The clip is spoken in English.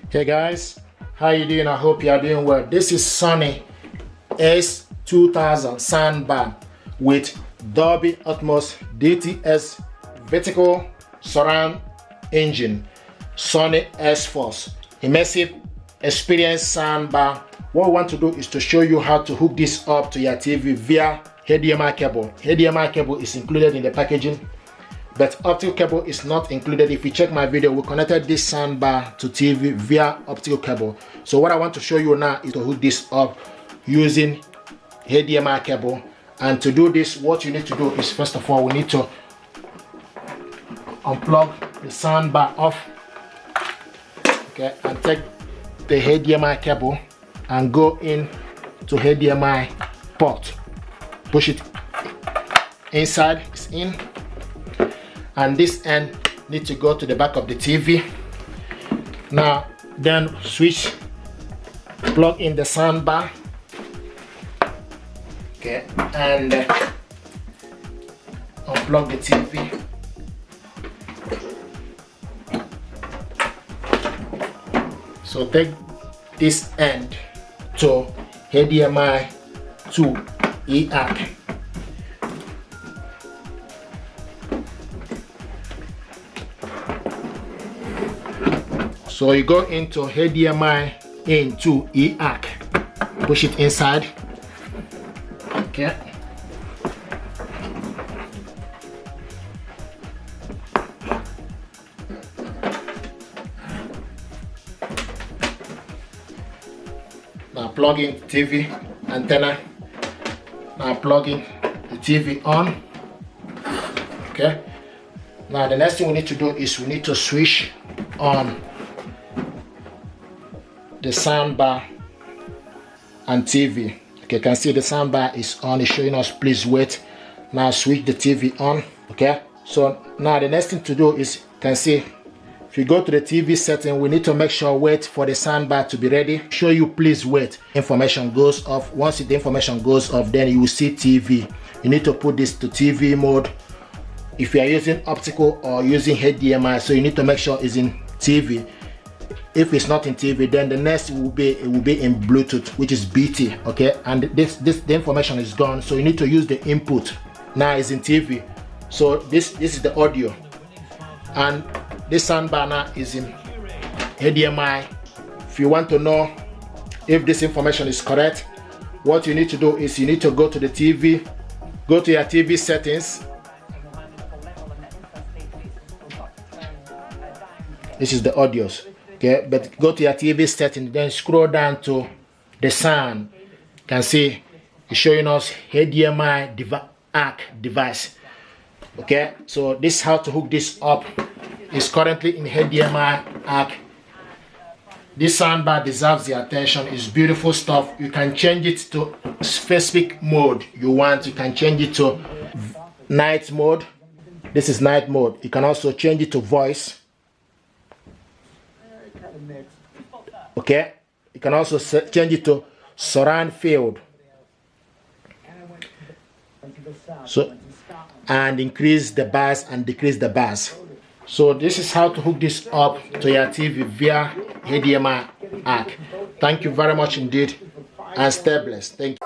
Hey guys, how you doing? I hope you are doing well. This is Sony HT-A2000 soundbar with Dolby Atmos DTS vertical surround engine, Sony S-Force immersive experience soundbar. What we want to do is to show you how to hook this up to your TV via HDMI cable. HDMI cable is included in the packaging, but optical cable is not included. If you check my video, we connected this soundbar to TV via optical cable. So what I want to show you now is to hook this up using HDMI cable. And to do this, what you need to do is, first of all, we need to unplug the soundbar off, okay, and take the HDMI cable and go in to HDMI port. Push it inside, it's in. And this end need to go to the back of the TV. Now then switch, plug in the soundbar, okay, and unplug the TV. So take this end to HDMI to eARC. So you go into HDMI into eARC, push it inside, okay. Now plug in TV antenna. Now plug in the TV on, okay. Now the next thing we need to do is we need to switch on the soundbar and TV. Okay, you can see the soundbar is on, it's showing us please wait. Now switch the TV on, okay. So now the next thing to do is, you can see if you go to the TV setting, we need to make sure wait for the soundbar to be ready. Show you please wait, information goes off. Once the information goes off, then you will see TV. You need to put this to TV mode if you are using optical or using HDMI, so you need to make sure it's in TV. If it's not in TV, then the next will be in Bluetooth, which is BT, okay. And the information is gone, so you need to use the input. Now it's in TV, so this is the audio, and this soundbar now is in HDMI. If you want to know if this information is correct, what you need to do is you need to go to the TV, go to your TV settings. This is the audios. Okay, but go to your TV setting, then scroll down to the sound. You can see it's showing us HDMI eARC device. Okay, so this is how to hook this up. It's currently in HDMI eARC. This soundbar deserves the attention. It's beautiful stuff. You can change it to specific mode you want. You can change it to night mode. This is night mode. You can also change it to voice. Okay, you can also change it to surround field, so, and increase the bass and decrease the bass. So this is how to hook this up to your TV via HDMI eARC. Thank you very much indeed, and stay blessed. Thank you.